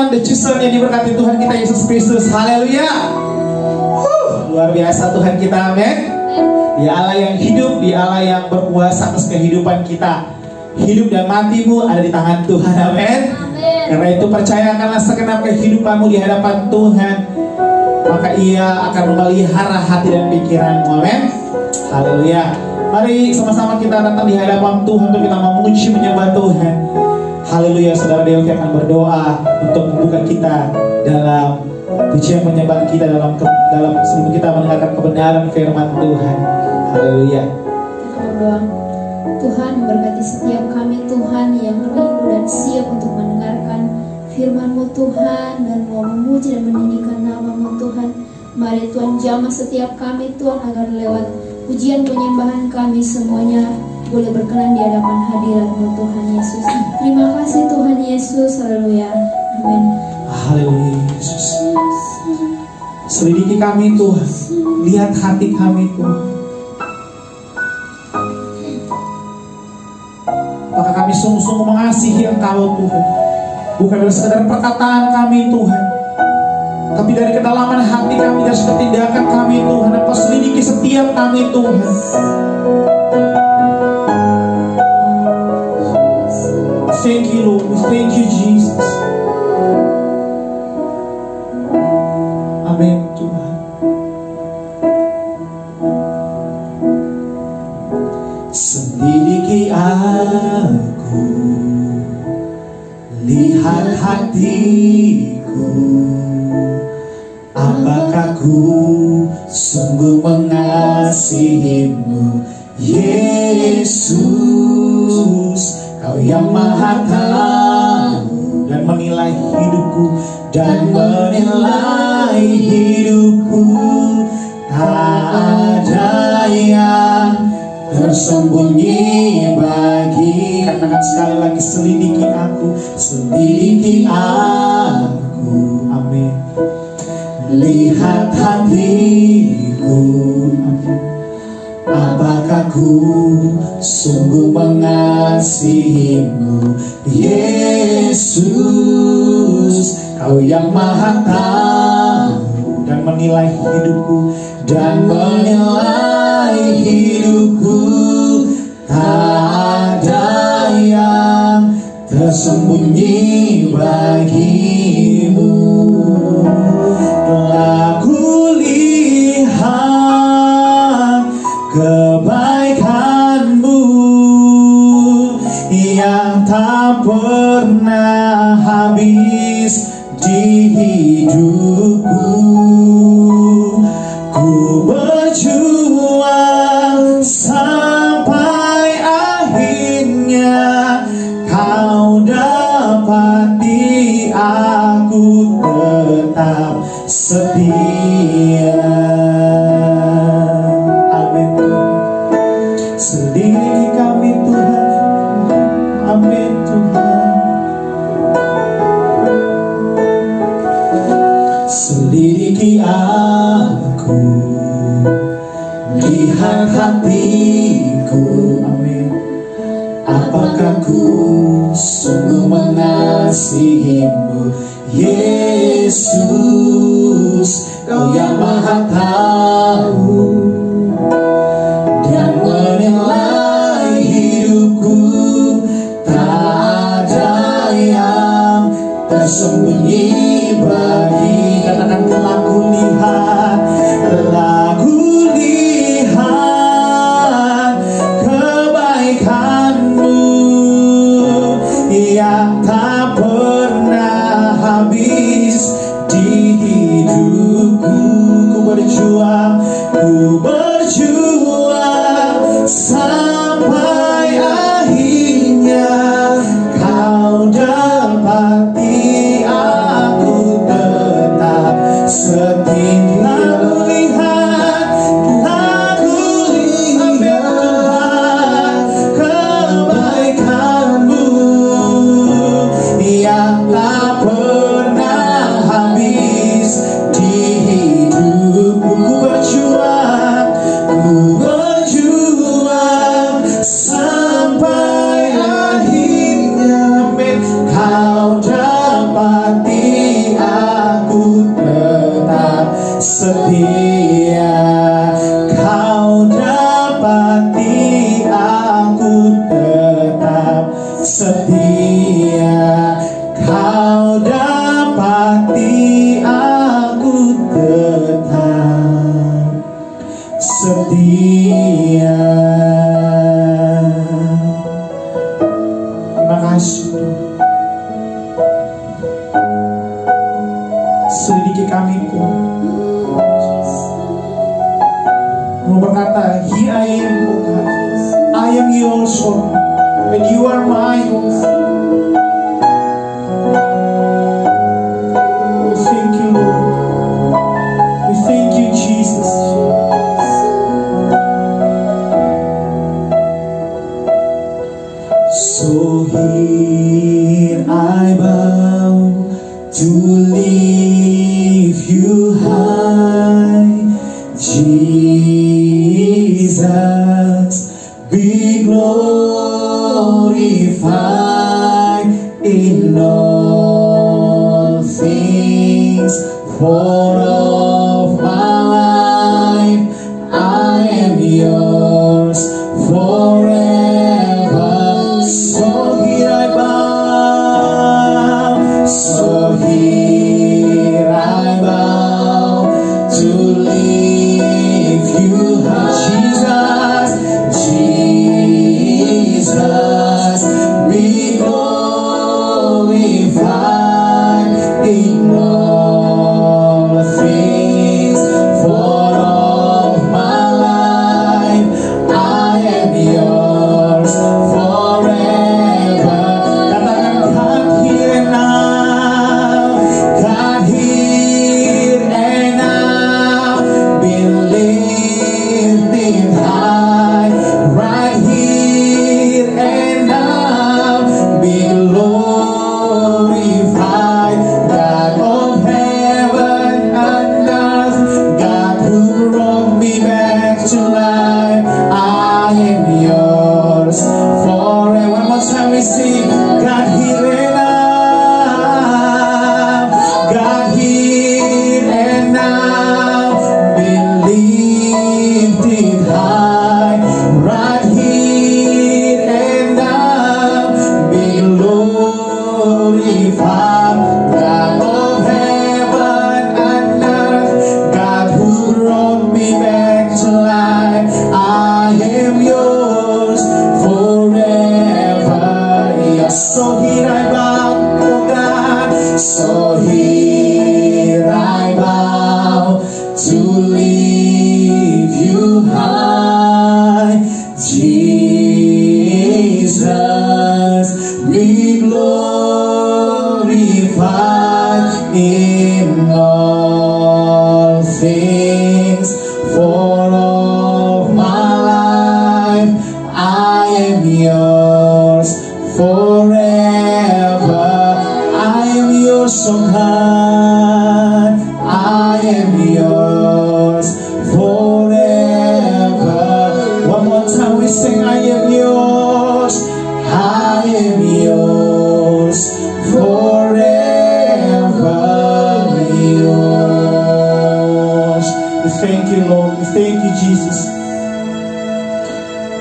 John the Chosen yang diberkati Tuhan kita Yesus Kristus. Haleluya. Luar biasa Tuhan kita, amin. Dia Allah yang hidup, Dia Allah yang berkuasa atas kehidupan kita. Hidup dan matimu ada di tangan Tuhan, amin. Karena itu percayakanlah segenap kehidupanmu di hadapan Tuhan, maka Ia akan memelihara hati dan pikiranmu, amin. Haleluya. Mari sama-sama kita datang di hadapan Tuhan untuk kita memuji menyembah Tuhan. Haleluya. Saudara Delvi akan berdoa untuk membuka kita dalam pujian penyembahan kita dalam sebelum kita mendengarkan kebenaran firman Tuhan. Haleluya. Tuhan memberkati setiap kami Tuhan yang rindu dan siap untuk mendengarkan firman-Mu Tuhan dan mau memuji dan meninggikan nama-Mu Tuhan. Mari Tuhan jamah setiap kami Tuhan agar lewat pujian penyembahan kami semuanya boleh berkenan di hadapan hadirat-Mu Tuhan Yesus. Terima kasih Tuhan Yesus. Haleluya. Amin. Haleluya Yesus. Selidiki kami Tuhan, lihat hati kami Tuhan. Maka kami sungguh-sungguh mengasihi Engkau Tuhan. Bukan dari sekedar perkataan kami Tuhan, tapi dari kedalaman hati kami, dari tindakan kami Tuhan. Engkau selidiki setiap kami Tuhan. Thank you Lord, thank you Jesus. Amin Tuhan. Selidiki aku, lihat hatiku, apakah ku sungguh mengasihimu Yesus. Kau yang maha tahu dan menilai hidupku, dan menilai hidupku. Tak ada yang tersembunyi bagi. Katakan sekali lagi, selidiki aku, selidiki aku. Amin. Lihat hatiku, apakah ku sungguh mengasihimu Yesus. Kau yang maha tahu dan menilai hidupku, dan menilai hidupku. Tak ada yang tersembunyi bagimu. Telah kulihat kebaikanmu yang tak pernah habis di hidupku. Ku berjuang sampai akhirnya kau dapati aku tetap setia. Amin. Selidiki kami Tuhan. Amin Tuhan. Selidiki aku, lihat hatiku. Amin. Apakah ku sungguh mengasihimu Yesus. Kau yang maha tahu dan menilai hidupku. Tak ada yang tersembunyi bagi. Katakan, telah kulihat, telah kulihat kebaikanmu yang tak pernah habis di hidupku. Ku berjuang, ku setia kau dapati aku tetap setia. Terima kasih. Selidiki kami Tuhan. Mau berkata, Here I am, Tuhan. I am yours, Lord, and you are mine. We thank you, Lord. We thank you, Jesus. So here I bow to lift you high, Jesus, be glorified in all things. For of my life I am yours forever. So here I bow, so here I bow to lift you high. Jesus, be glorified in all things. For all my life I am yours forever. Katakan, God here and now, God here and now, be lifted high, right here and now, be glorified. God of heaven and earth, God who brought me back to life, I am yours forever. One more time we sing, God here and now, God here and now, be lifted high, right here and now, be glorified. God of heaven and earth, God who brought me back to life, I am yours forever. Yes, so here I bow, oh God, so here I bow to lift you high, Jesus, be glorified in all things. For of my life I am yours forever. I am yours, oh God, I am yours forever. One more time we sing, I am yours, I am yours forever, yours. We thank you, Lord. We thank you, Jesus.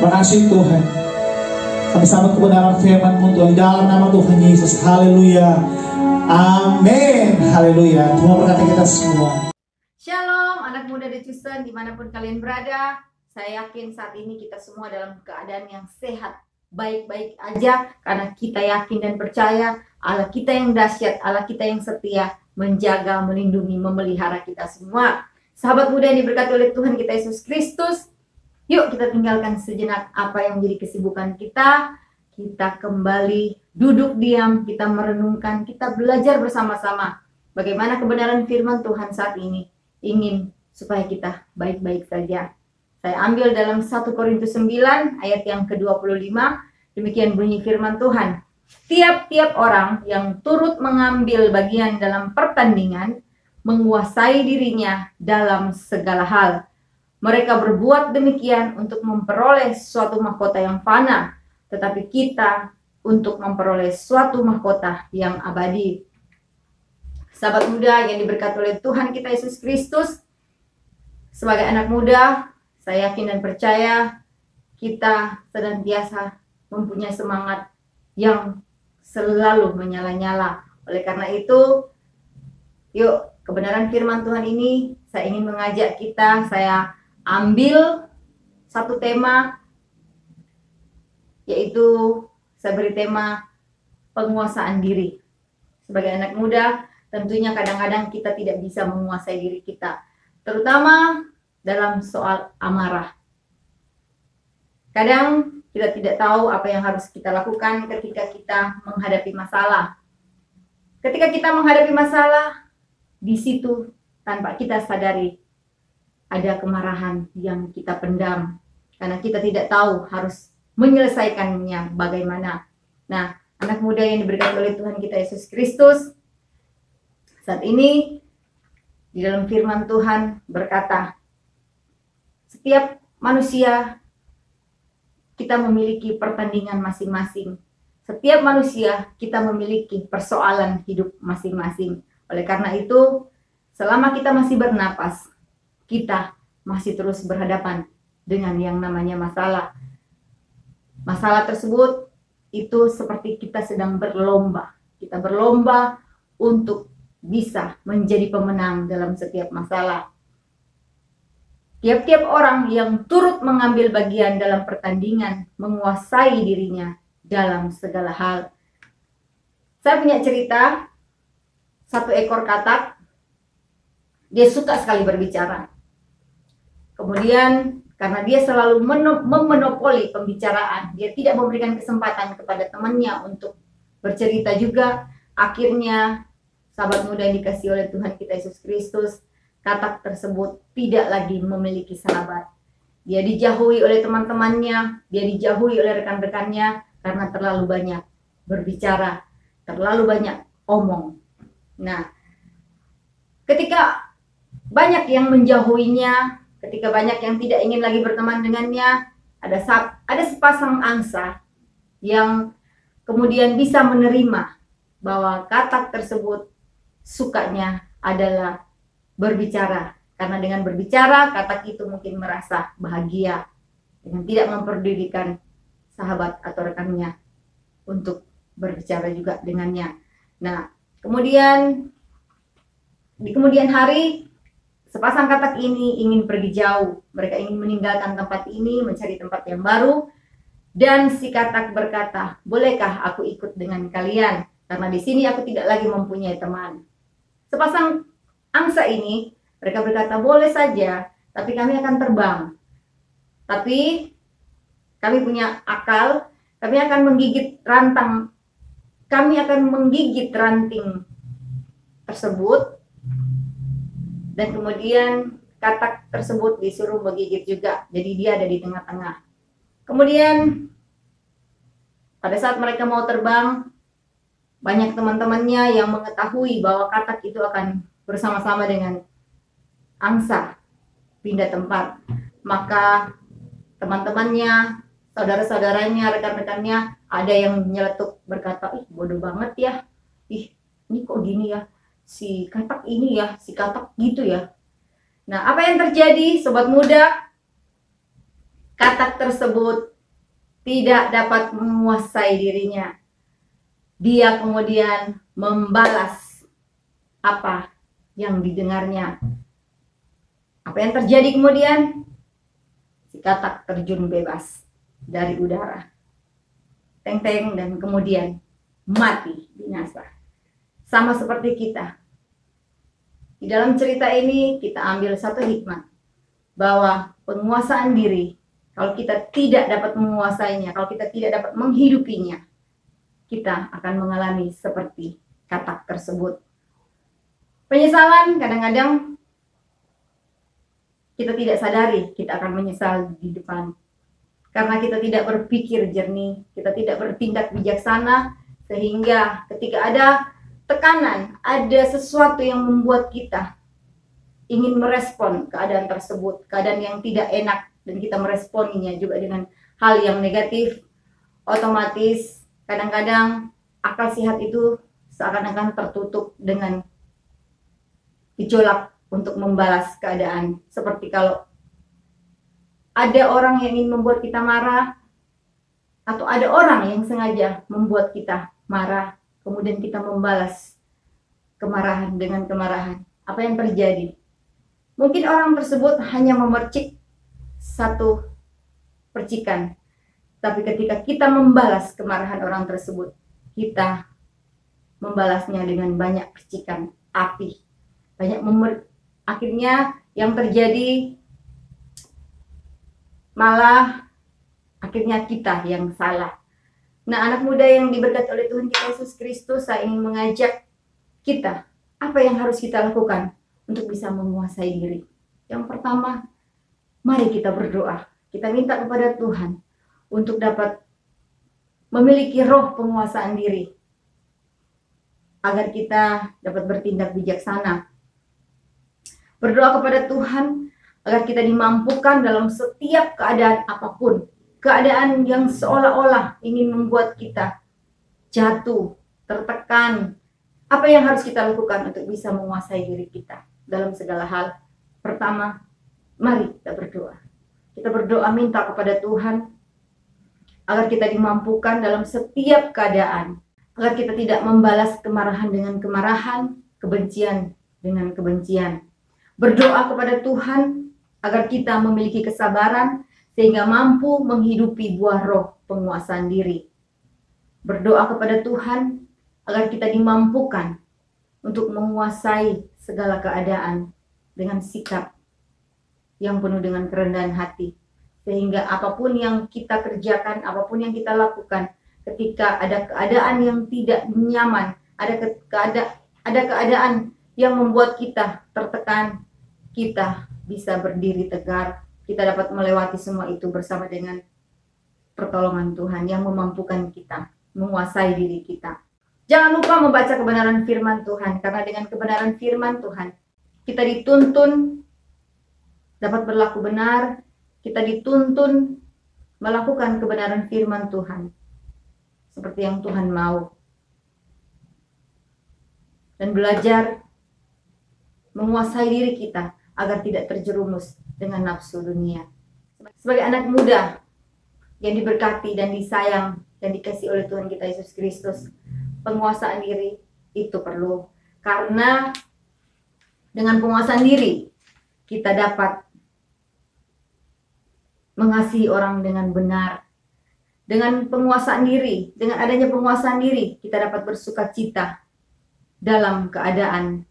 Makasih Tuhan. Kami sambut kebenaran firman-Mu Tuhan di dalam nama Tuhan Yesus. Haleluya. Amin. Haleluya. Tuhan berkati kita semua. Shalom anak muda The Chosen dimanapun kalian berada. Saya yakin saat ini kita semua dalam keadaan yang sehat, baik-baik aja, karena kita yakin dan percaya Allah kita yang dahsyat, Allah kita yang setia, menjaga, melindungi, memelihara kita semua. Sahabat muda yang diberkati oleh Tuhan kita Yesus Kristus, yuk kita tinggalkan sejenak apa yang menjadi kesibukan kita. Kita kembali duduk diam, kita merenungkan, kita belajar bersama-sama bagaimana kebenaran firman Tuhan saat ini ingin supaya kita baik-baik saja. Saya ambil dalam 1 Korintus 9 ayat yang ke-25. Demikian bunyi firman Tuhan. Tiap-tiap orang yang turut mengambil bagian dalam pertandingan menguasai dirinya dalam segala hal. Mereka berbuat demikian untuk memperoleh suatu mahkota yang fana, tetapi kita untuk memperoleh suatu mahkota yang abadi. Sahabat muda yang diberkati oleh Tuhan kita Yesus Kristus, sebagai anak muda, saya yakin dan percaya kita senantiasa mempunyai semangat yang selalu menyala-nyala. Oleh karena itu, yuk, kebenaran firman Tuhan ini saya ingin mengajak kita, saya ambil satu tema, yaitu saya beri tema penguasaan diri. Sebagai anak muda, tentunya kadang-kadang kita tidak bisa menguasai diri kita, terutama dalam soal amarah. Kadang kita tidak tahu apa yang harus kita lakukan ketika kita menghadapi masalah. Ketika kita menghadapi masalah, di situ tanpa kita sadari ada kemarahan yang kita pendam karena kita tidak tahu harus menyelesaikannya bagaimana. Nah, anak muda yang diberkati oleh Tuhan kita Yesus Kristus, saat ini di dalam firman Tuhan berkata, setiap manusia kita memiliki pertandingan masing-masing. Setiap manusia kita memiliki persoalan hidup masing-masing. Oleh karena itu, selama kita masih bernapas, kita masih terus berhadapan dengan yang namanya masalah. Masalah tersebut itu seperti kita sedang berlomba. Kita berlomba untuk bisa menjadi pemenang dalam setiap masalah. Tiap-tiap orang yang turut mengambil bagian dalam pertandingan menguasai dirinya dalam segala hal. Saya punya cerita, satu ekor katak, dia suka sekali berbicara. Kemudian karena dia selalu memonopoli pembicaraan, dia tidak memberikan kesempatan kepada temannya untuk bercerita juga. Akhirnya, sahabat muda yang dikasihi oleh Tuhan kita Yesus Kristus, katak tersebut tidak lagi memiliki sahabat. Dia dijauhi oleh teman-temannya, dia dijauhi oleh rekan-rekannya karena terlalu banyak berbicara, terlalu banyak omong. Nah, ketika banyak yang menjauhinya, ketika banyak yang tidak ingin lagi berteman dengannya, ada sepasang angsa yang kemudian bisa menerima bahwa katak tersebut sukanya adalah berbicara. Karena dengan berbicara, katak itu mungkin merasa bahagia dengan tidak memperdulikan sahabat atau rekannya untuk berbicara juga dengannya. Nah, kemudian di kemudian hari, sepasang katak ini ingin pergi jauh. Mereka ingin meninggalkan tempat ini, mencari tempat yang baru. Dan si katak berkata, bolehkah aku ikut dengan kalian? Karena di sini aku tidak lagi mempunyai teman. Sepasang angsa ini, mereka berkata, boleh saja, tapi kami akan terbang. Tapi kami punya akal, kami akan menggigit ranting tersebut. Dan kemudian katak tersebut disuruh menggigit juga. Jadi dia ada di tengah-tengah. Kemudian pada saat mereka mau terbang, banyak teman-temannya yang mengetahui bahwa katak itu akan bersama-sama dengan angsa pindah tempat. Maka teman-temannya, saudara-saudaranya, rekan-rekannya ada yang nyeletuk berkata, ih bodoh banget ya. Ih, ini kok gini ya. Si katak ini ya, si katak gitu ya. Nah, apa yang terjadi sobat muda? Katak tersebut tidak dapat menguasai dirinya. Dia kemudian membalas apa yang didengarnya. Apa yang terjadi kemudian? Si katak terjun bebas dari udara. Teng-teng, dan kemudian mati binasa. Sama seperti kita. Di dalam cerita ini kita ambil satu hikmah, bahwa penguasaan diri, kalau kita tidak dapat menguasainya, kalau kita tidak dapat menghidupinya, kita akan mengalami seperti katak tersebut. Penyesalan kadang-kadang kita tidak sadari, kita akan menyesal di depan. Karena kita tidak berpikir jernih, kita tidak bertindak bijaksana, sehingga ketika ada tekanan, ada sesuatu yang membuat kita ingin merespon keadaan tersebut, keadaan yang tidak enak, dan kita meresponinya juga dengan hal yang negatif, otomatis kadang-kadang akal sehat itu seakan-akan tertutup dengan gejolak untuk membalas keadaan. Seperti kalau ada orang yang ingin membuat kita marah, atau ada orang yang sengaja membuat kita marah, kemudian kita membalas kemarahan dengan kemarahan, apa yang terjadi? Mungkin orang tersebut hanya memercik satu percikan, tapi ketika kita membalas kemarahan orang tersebut, kita membalasnya dengan banyak percikan api, akhirnya yang terjadi malah akhirnya kita yang salah. Nah, anak muda yang diberkati oleh Tuhan kita Yesus Kristus, saya ingin mengajak kita, apa yang harus kita lakukan untuk bisa menguasai diri. Yang pertama, mari kita berdoa. Kita minta kepada Tuhan untuk dapat memiliki roh penguasaan diri, agar kita dapat bertindak bijaksana. Berdoa kepada Tuhan agar kita dimampukan dalam setiap keadaan apapun. Keadaan yang seolah-olah ingin membuat kita jatuh, tertekan. Apa yang harus kita lakukan untuk bisa menguasai diri kita dalam segala hal? Pertama, mari kita berdoa. Kita berdoa minta kepada Tuhan agar kita dimampukan dalam setiap keadaan. Agar kita tidak membalas kemarahan dengan kemarahan, kebencian dengan kebencian. Berdoa kepada Tuhan agar kita memiliki kesabaran sehingga mampu menghidupi buah roh penguasaan diri. Berdoa kepada Tuhan agar kita dimampukan untuk menguasai segala keadaan dengan sikap yang penuh dengan kerendahan hati. Sehingga apapun yang kita kerjakan, apapun yang kita lakukan, ketika ada keadaan yang tidak nyaman, ada keadaan yang membuat kita tertekan, kita bisa berdiri tegar, kita dapat melewati semua itu bersama dengan pertolongan Tuhan yang memampukan kita menguasai diri kita. Jangan lupa membaca kebenaran firman Tuhan, karena dengan kebenaran firman Tuhan kita dituntun dapat berlaku benar, kita dituntun melakukan kebenaran firman Tuhan seperti yang Tuhan mau, dan belajar menguasai diri kita agar tidak terjerumus dengan nafsu dunia. Sebagai anak muda yang diberkati dan disayang dan dikasihi oleh Tuhan kita Yesus Kristus, penguasaan diri itu perlu, karena dengan penguasaan diri kita dapat mengasihi orang dengan benar. Dengan penguasaan diri, dengan adanya penguasaan diri, kita dapat bersukacita dalam keadaan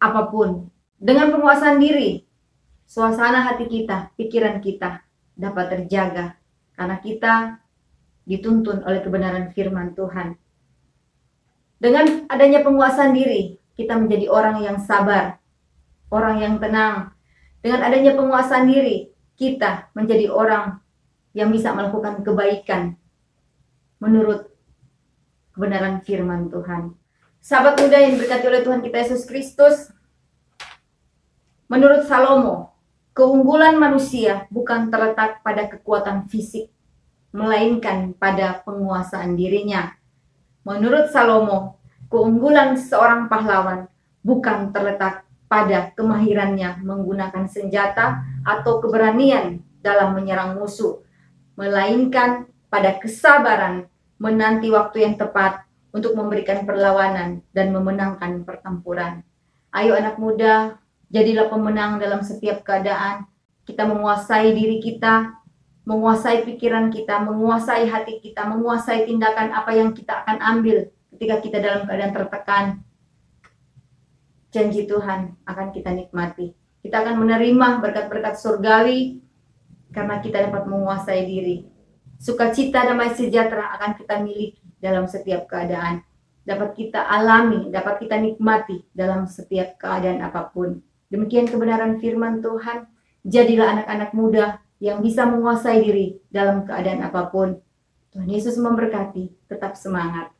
apapun. Dengan penguasaan diri, suasana hati kita, pikiran kita dapat terjaga karena kita dituntun oleh kebenaran firman Tuhan. Dengan adanya penguasaan diri, kita menjadi orang yang sabar, orang yang tenang. Dengan adanya penguasaan diri, kita menjadi orang yang bisa melakukan kebaikan menurut kebenaran firman Tuhan. Sahabat muda yang diberkati oleh Tuhan kita Yesus Kristus, menurut Salomo, keunggulan manusia bukan terletak pada kekuatan fisik, melainkan pada penguasaan dirinya. Menurut Salomo, keunggulan seorang pahlawan bukan terletak pada kemahirannya menggunakan senjata atau keberanian dalam menyerang musuh, melainkan pada kesabaran menanti waktu yang tepat untuk memberikan perlawanan dan memenangkan pertempuran. Ayo anak muda, jadilah pemenang dalam setiap keadaan. Kita menguasai diri kita, menguasai pikiran kita, menguasai hati kita, menguasai tindakan apa yang kita akan ambil ketika kita dalam keadaan tertekan. Janji Tuhan akan kita nikmati. Kita akan menerima berkat-berkat surgawi karena kita dapat menguasai diri. Sukacita, damai sejahtera akan kita miliki dalam setiap keadaan. Dapat kita alami, dapat kita nikmati dalam setiap keadaan apapun. Demikian kebenaran firman Tuhan. Jadilah anak-anak muda yang bisa menguasai diri dalam keadaan apapun. Tuhan Yesus memberkati. Tetap semangat.